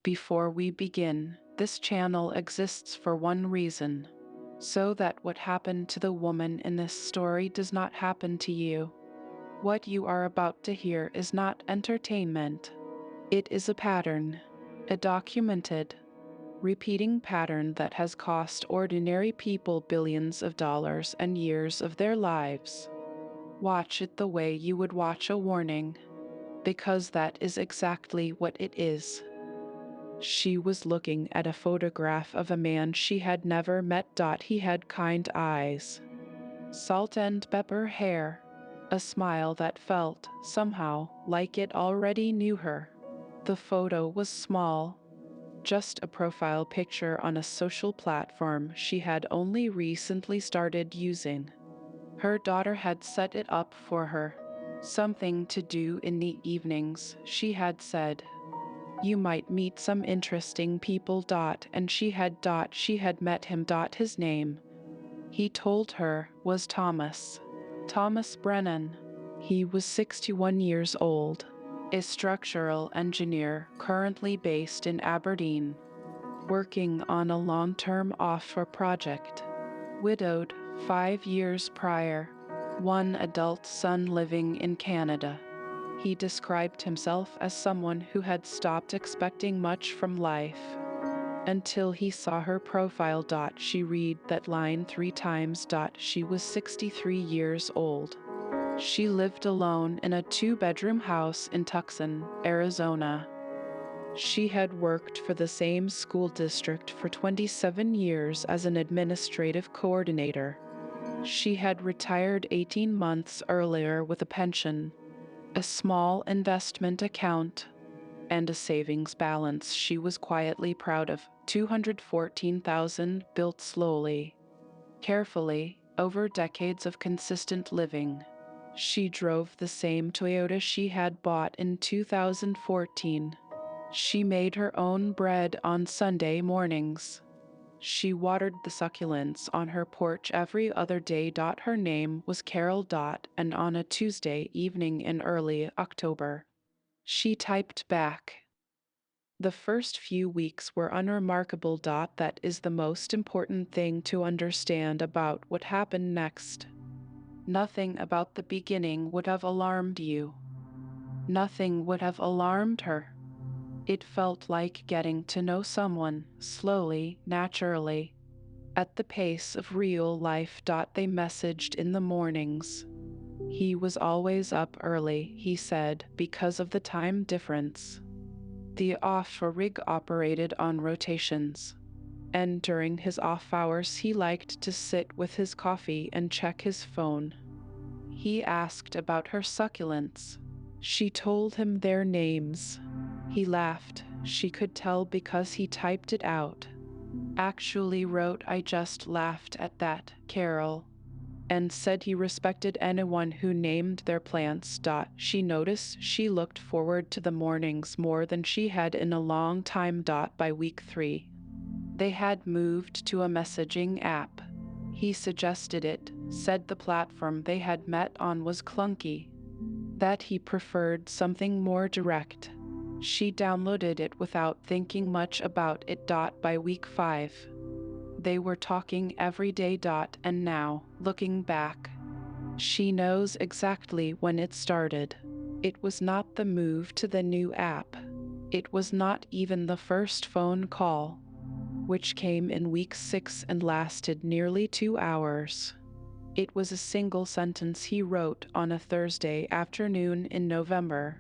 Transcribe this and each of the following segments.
Before we begin, this channel exists for one reason, so that what happened to the woman in this story does not happen to you. What you are about to hear is not entertainment. It is a pattern, a documented, repeating pattern that has cost ordinary people billions of dollars and years of their lives. Watch it the way you would watch a warning, because that is exactly what it is. She was looking at a photograph of a man she had never met. He had kind eyes, salt and pepper hair, a smile that felt, somehow, like it already knew her. The photo was small, just a profile picture on a social platform she had only recently started using. Her daughter had set it up for her. Something to do in the evenings, she had said. You might meet some interesting people. And she had met him. His name, he told her, was Thomas. Thomas Brennan. He was 61 years old, a structural engineer currently based in Aberdeen, working on a long-term offshore project. Widowed 5 years prior, one adult son living in Canada. He described himself as someone who had stopped expecting much from life. Until he saw her profile. She read that line 3 times. She was 63 years old. She lived alone in a 2-bedroom house in Tucson, Arizona. She had worked for the same school district for 27 years as an administrative coordinator. She had retired 18 months earlier with a pension, a small investment account, and a savings balance she was quietly proud of. $214,000 built slowly, carefully, over decades of consistent living. She drove the same Toyota she had bought in 2014. She made her own bread on Sunday mornings. She watered the succulents on her porch every other day. Her name was Carol. And on a Tuesday evening in early October, she typed back. The first few weeks were unremarkable. That is the most important thing to understand about what happened next. Nothing about the beginning would have alarmed you. Nothing would have alarmed her. It felt like getting to know someone, slowly, naturally, at the pace of real life. They messaged in the mornings. He was always up early, he said, because of the time difference. The offshore rig operated on rotations, and during his off hours he liked to sit with his coffee and check his phone. He asked about her succulents. She told him their names. He laughed. She could tell because he typed it out. Actually wrote, I just laughed at that, Carol, and said he respected anyone who named their plants. She noticed she looked forward to the mornings more than she had in a long time. By week 3, they had moved to a messaging app. He suggested it, said the platform they had met on was clunky, that he preferred something more direct. She downloaded it without thinking much about it. By week 5, they were talking every day. And now, looking back, she knows exactly when it started. It was not the move to the new app. It was not even the first phone call, which came in week 6 and lasted nearly 2 hours. It was a single sentence he wrote on a Thursday afternoon in November,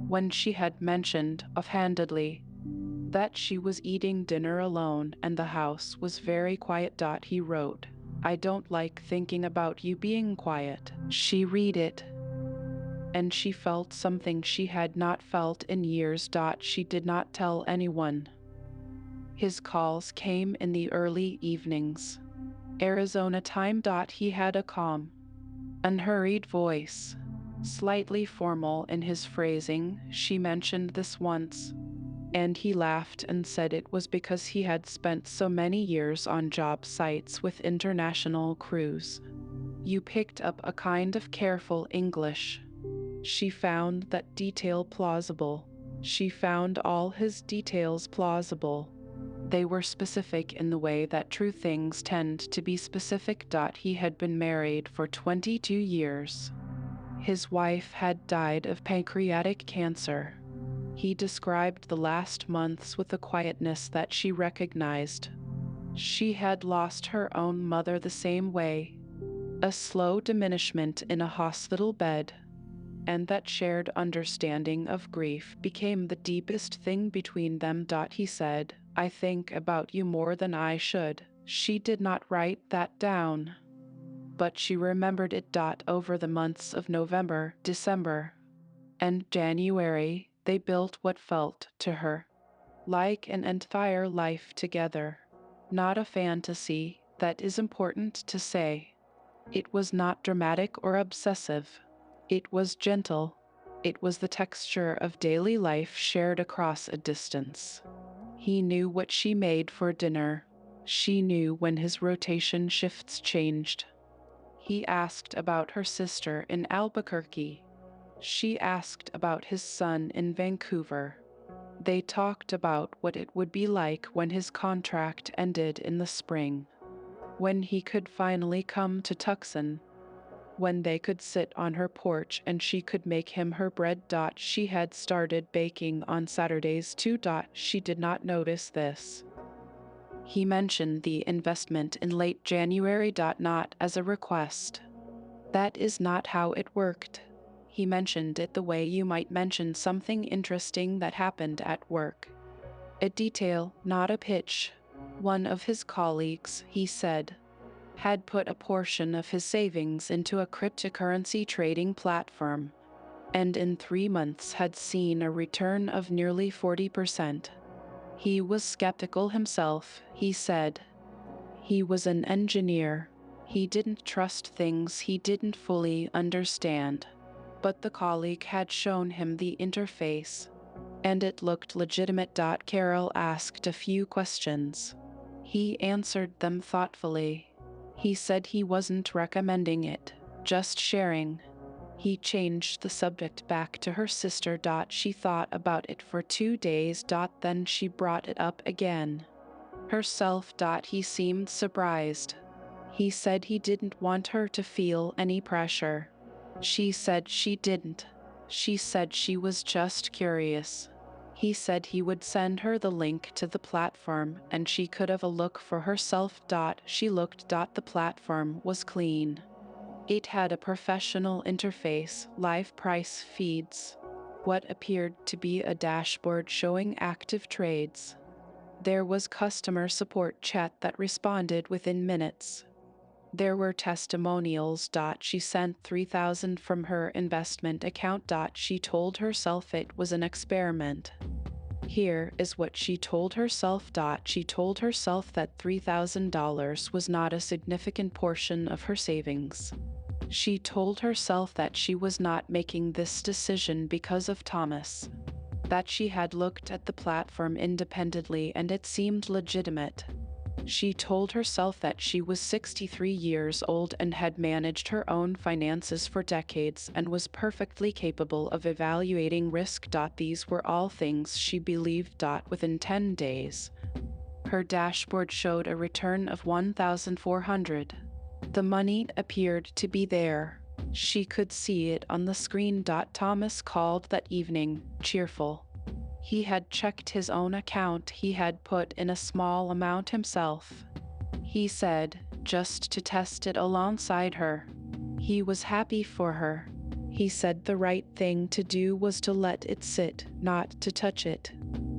when she had mentioned, offhandedly, that she was eating dinner alone and the house was very quiet. He wrote, I don't like thinking about you being quiet. She read it, and she felt something she had not felt in years. She did not tell anyone. His calls came in the early evenings, Arizona time. He had a calm, unhurried voice, slightly formal in his phrasing. She mentioned this once, and he laughed and said it was because he had spent so many years on job sites with international crews. You picked up a kind of careful English. She found that detail plausible. She found all his details plausible. They were specific in the way that true things tend to be specific. He had been married for 22 years. His wife had died of pancreatic cancer. He described the last months with a quietness that she recognized. She had lost her own mother the same way, a slow diminishment in a hospital bed, and that shared understanding of grief became the deepest thing between them. He said, "I think about you more than I should." She did not write that down, but she remembered it. Over the months of November, December, and January, they built what felt to her like an entire life together. Not a fantasy, that is important to say. It was not dramatic or obsessive. It was gentle. It was the texture of daily life shared across a distance. He knew what she made for dinner. She knew when his rotation shifts changed. He asked about her sister in Albuquerque. She asked about his son in Vancouver. They talked about what it would be like when his contract ended in the spring, when he could finally come to Tucson, when they could sit on her porch and she could make him her bread. She had started baking on Saturdays too. She did not notice this. He mentioned the investment in late January. Not as a request. That is not how it worked. He mentioned it the way you might mention something interesting that happened at work. A detail, not a pitch. One of his colleagues, he said, had put a portion of his savings into a cryptocurrency trading platform, and in 3 months had seen a return of nearly 40%. He was skeptical himself, he said. He was an engineer. He didn't trust things he didn't fully understand. But the colleague had shown him the interface, and it looked legitimate. Carol asked a few questions. He answered them thoughtfully. He said he wasn't recommending it, just sharing. He changed the subject back to her sister. She thought about it for 2 days. Then she brought it up again. Herself. He seemed surprised. He said he didn't want her to feel any pressure. She said she didn't. She said she was just curious. He said he would send her the link to the platform and she could have a look for herself. She looked. The platform was clean. It had a professional interface, live price feeds, what appeared to be a dashboard showing active trades. There was customer support chat that responded within minutes. There were testimonials. She sent $3,000 from her investment account. She told herself it was an experiment. Here is what she told herself. She told herself that $3,000 was not a significant portion of her savings. She told herself that she was not making this decision because of Thomas, that she had looked at the platform independently and it seemed legitimate. She told herself that she was 63 years old and had managed her own finances for decades and was perfectly capable of evaluating risk. These were all things she believed. Within 10 days, her dashboard showed a return of $1,400. The money appeared to be there. She could see it on the screen. Thomas called that evening, cheerful. He had checked his own account. He had put in a small amount himself. He said, just to test it alongside her. He was happy for her. He said the right thing to do was to let it sit, not to touch it.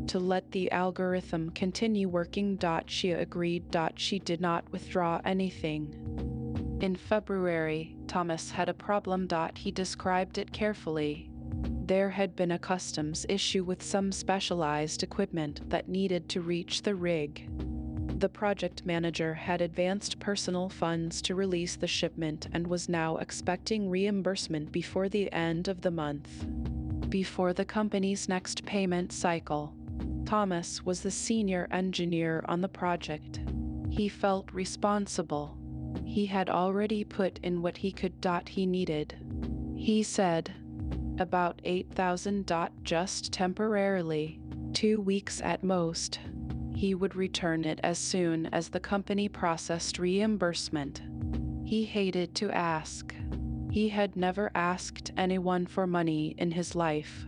To let the algorithm continue working. She agreed. She did not withdraw anything. In February, Thomas had a problem. He described it carefully. There had been a customs issue with some specialized equipment that needed to reach the rig. The project manager had advanced personal funds to release the shipment and was now expecting reimbursement before the end of the month. Before the company's next payment cycle, Thomas was the senior engineer on the project. He felt responsible. He had already put in what he could. He needed. He said, About 8,000. Just temporarily. 2 weeks at most. He would return it as soon as the company processed reimbursement. He hated to ask. He had never asked anyone for money in his life.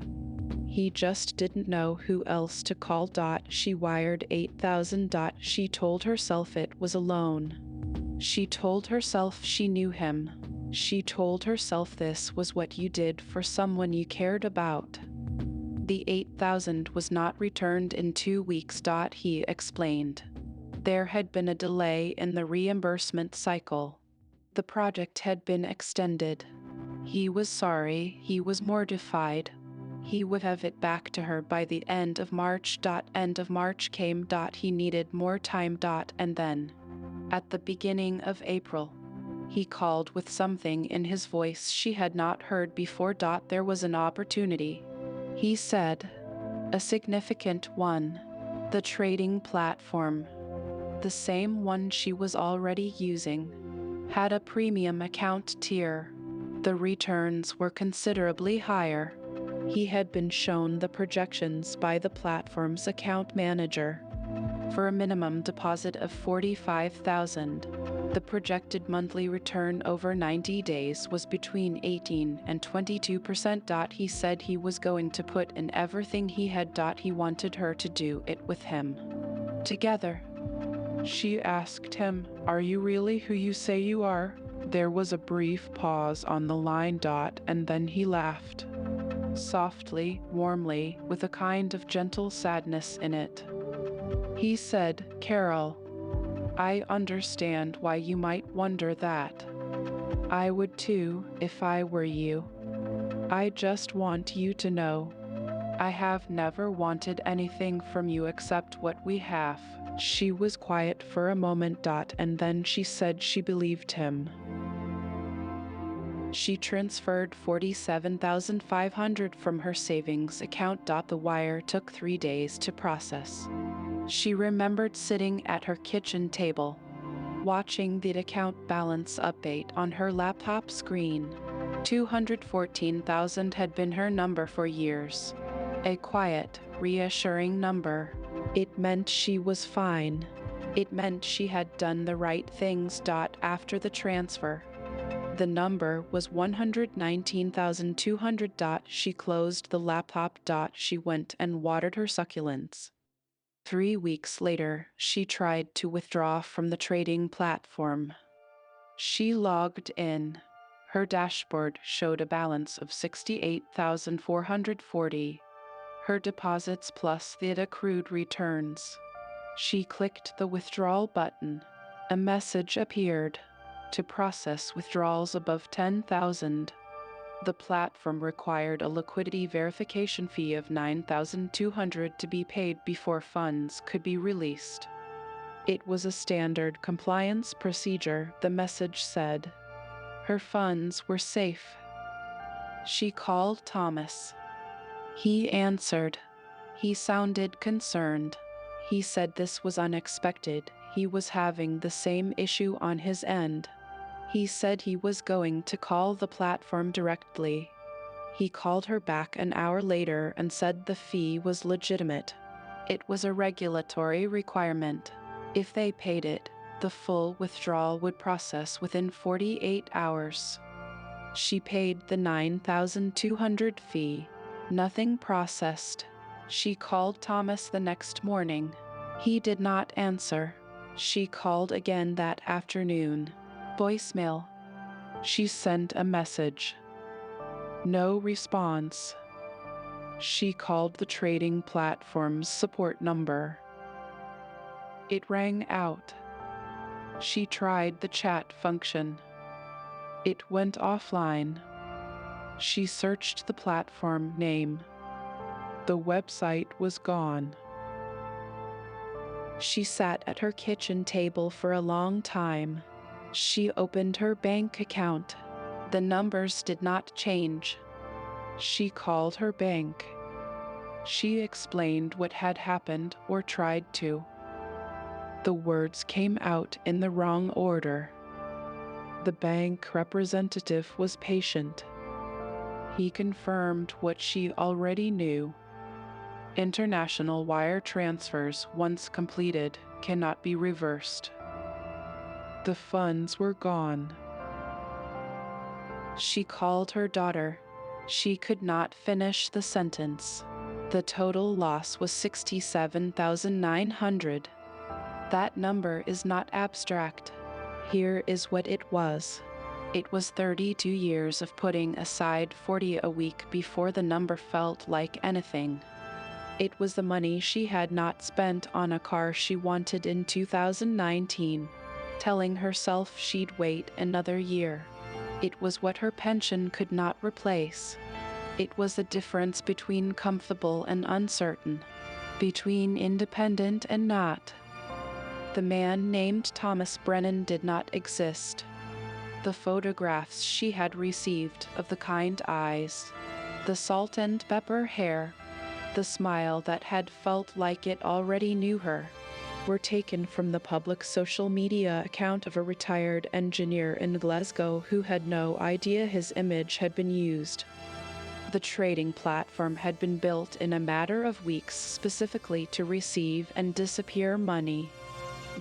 He just didn't know who else to call. She wired 8,000. She told herself it was a loan. She told herself she knew him. She told herself this was what you did for someone you cared about. The 8,000 was not returned in 2 weeks. He explained. There had been a delay in the reimbursement cycle. The project had been extended. He was sorry, he was mortified. He would have it back to her by the end of March. End of March came. He needed more time. And then, at the beginning of April, he called with something in his voice she had not heard before. There was an opportunity. He said, a significant one. The trading platform, the same one she was already using, had a premium account tier. The returns were considerably higher. He had been shown the projections by the platform's account manager. For a minimum deposit of 45,000, the projected monthly return over 90 days was between 18 and 22%. He said he was going to put in everything he had. He wanted her to do it with him. Together. She asked him, "Are you really who you say you are?" There was a brief pause on the line. And then he laughed. Softly, warmly, with a kind of gentle sadness in it. He said, "Carol, I understand why you might wonder that. I would too, if I were you. I just want you to know. I have never wanted anything from you except what we have." She was quiet for a moment. And then she said she believed him. She transferred 47,500 from her savings account. The wire took 3 days to process. She remembered sitting at her kitchen table, watching the account balance update on her laptop screen. 214,000 had been her number for years. A quiet, reassuring number. It meant she was fine. It meant she had done the right things. After the transfer, the number was 119,200. She closed the laptop. She went and watered her succulents. 3 weeks later, she tried to withdraw from the trading platform. She logged in. Her dashboard showed a balance of 68,440. Her deposits plus the accrued returns. She clicked the withdrawal button. A message appeared. To process withdrawals above 10,000. The platform required a liquidity verification fee of 9,200 to be paid before funds could be released. It was a standard compliance procedure, the message said. Her funds were safe. She called Thomas. He answered. He sounded concerned. He said this was unexpected. He was having the same issue on his end. He said he was going to call the platform directly. He called her back an hour later and said the fee was legitimate. It was a regulatory requirement. If they paid it, the full withdrawal would process within 48 hours. She paid the 9,200 fee. Nothing processed. She called Thomas the next morning. He did not answer. She called again that afternoon. Voicemail. She sent a message. No response. She called the trading platform's support number. It rang out. She tried the chat function. It went offline. She searched the platform name. The website was gone. She sat at her kitchen table for a long time. She opened her bank account. The numbers did not change. She called her bank. She explained what had happened or tried to. The words came out in the wrong order. The bank representative was patient. He confirmed what she already knew. International wire transfers, once completed, cannot be reversed. The funds were gone. She called her daughter. She could not finish the sentence. The total loss was 67,900. That number is not abstract. Here is what it was. It was 32 years of putting aside 40 a week before the number felt like anything. It was the money she had not spent on a car she wanted in 2019, telling herself she'd wait another year. It was what her pension could not replace. It was the difference between comfortable and uncertain, between independent and not. The man named Thomas Brennan did not exist. The photographs she had received of the kind eyes, the salt and pepper hair, the smile that had felt like it already knew her, were taken from the public social media account of a retired engineer in Glasgow who had no idea his image had been used. The trading platform had been built in a matter of weeks specifically to receive and disappear money.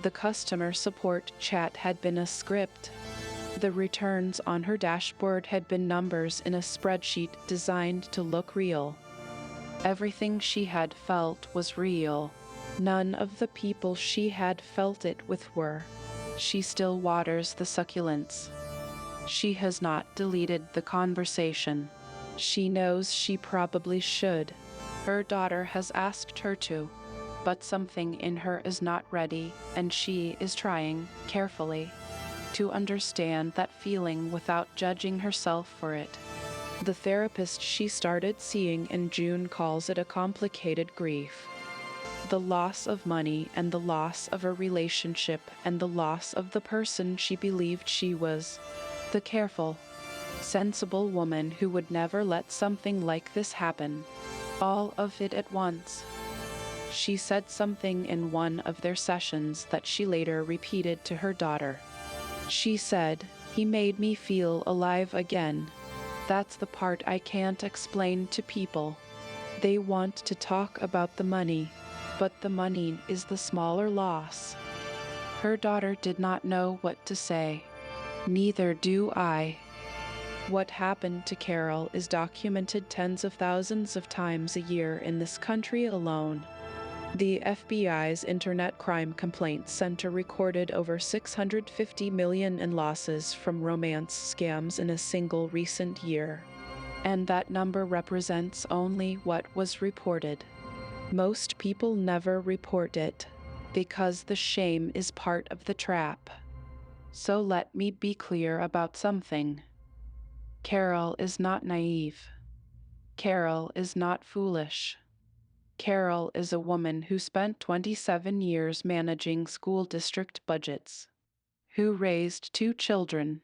The customer support chat had been a script. The returns on her dashboard had been numbers in a spreadsheet designed to look real. Everything she had felt was real. None of the people she had felt it with were. She still waters the succulents. She has not deleted the conversation. She knows she probably should. Her daughter has asked her to, but something in her is not ready, and she is trying, carefully, to understand that feeling without judging herself for it. The therapist she started seeing in June calls it a complicated grief. The loss of money and the loss of a relationship and the loss of the person she believed she was. The careful, sensible woman who would never let something like this happen. All of it at once. She said something in one of their sessions that she later repeated to her daughter. She said, "He made me feel alive again." That's the part I can't explain to people. They want to talk about the money, but the money is the smaller loss. Her daughter did not know what to say. Neither do I. What happened to Carol is documented tens of thousands of times a year in this country alone. The FBI's Internet Crime Complaints Center recorded over 650 million in losses from romance scams in a single recent year. And that number represents only what was reported. Most people never report it, because the shame is part of the trap. So let me be clear about something. Carol is not naive. Carol is not foolish. Carol is a woman who spent 27 years managing school district budgets, who raised 2 children,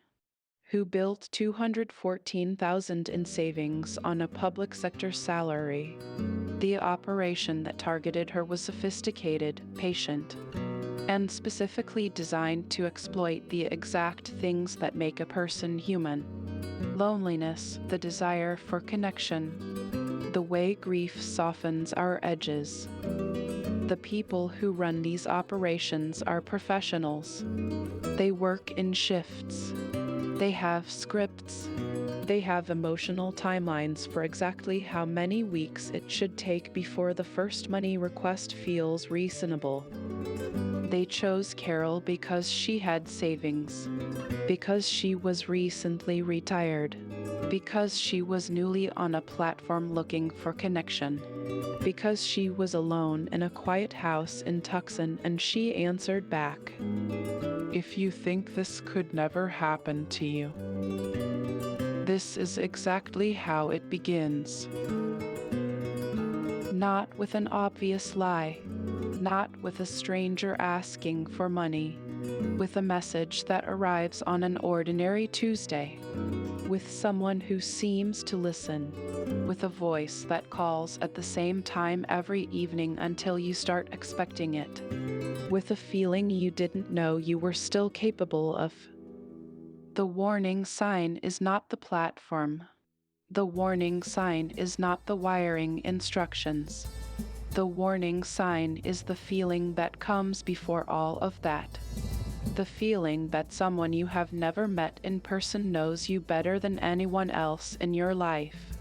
who built $214,000 in savings on a public sector salary. The operation that targeted her was sophisticated, patient, and specifically designed to exploit the exact things that make a person human. Loneliness, the desire for connection, the way grief softens our edges. The people who run these operations are professionals. They work in shifts. They have scripts. They have emotional timelines for exactly how many weeks it should take before the first money request feels reasonable. They chose Carol because she had savings, because she was recently retired, because she was newly on a platform looking for connection, because she was alone in a quiet house in Tucson, and she answered back, "If you think this could never happen to you." This is exactly how it begins. Not with an obvious lie, not with a stranger asking for money, with a message that arrives on an ordinary Tuesday, with someone who seems to listen, with a voice that calls at the same time every evening until you start expecting it, with a feeling you didn't know you were still capable of. The warning sign is not the platform. The warning sign is not the wiring instructions. The warning sign is the feeling that comes before all of that. The feeling that someone you have never met in person knows you better than anyone else in your life.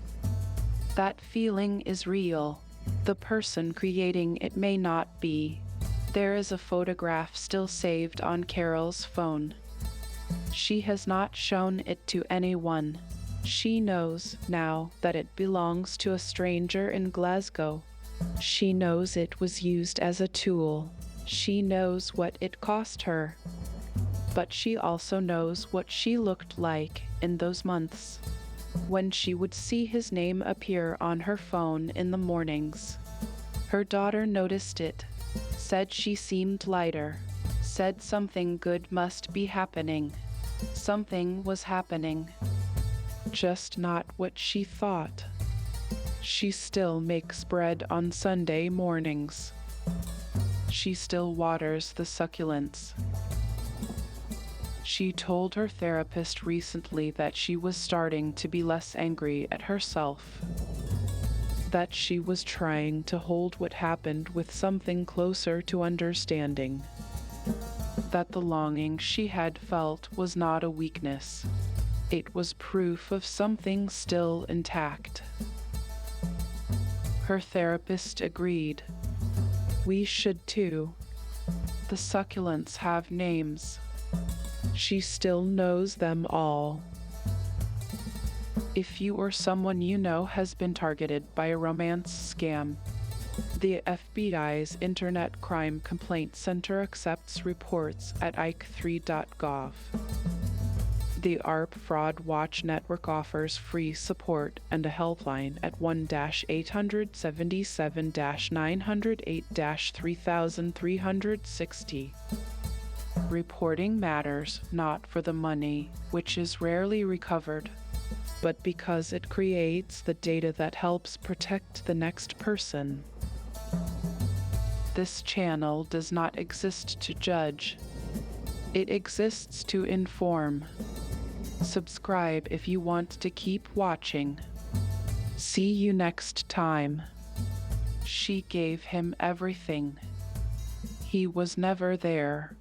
That feeling is real. The person creating it may not be. There is a photograph still saved on Carol's phone. She has not shown it to anyone. She knows now that it belongs to a stranger in Glasgow. She knows it was used as a tool. She knows what it cost her. But she also knows what she looked like in those months, when she would see his name appear on her phone in the mornings. Her daughter noticed it, said she seemed lighter, said something good must be happening. Something was happening, just not what she thought. She still makes bread on Sunday mornings. She still waters the succulents. She told her therapist recently that she was starting to be less angry at herself, that she was trying to hold what happened with something closer to understanding, that the longing she had felt was not a weakness. It was proof of something still intact. Her therapist agreed. We should too. The succulents have names. She still knows them all. If you or someone you know has been targeted by a romance scam, the FBI's Internet Crime Complaint Center accepts reports at ike3.gov. The ARP Fraud Watch Network offers free support and a helpline at 1-877-908-3360. Reporting matters not for the money, which is rarely recovered, but because it creates the data that helps protect the next person. This channel does not exist to judge. It exists to inform. Subscribe if you want to keep watching. See you next time. She gave him everything. He was never there.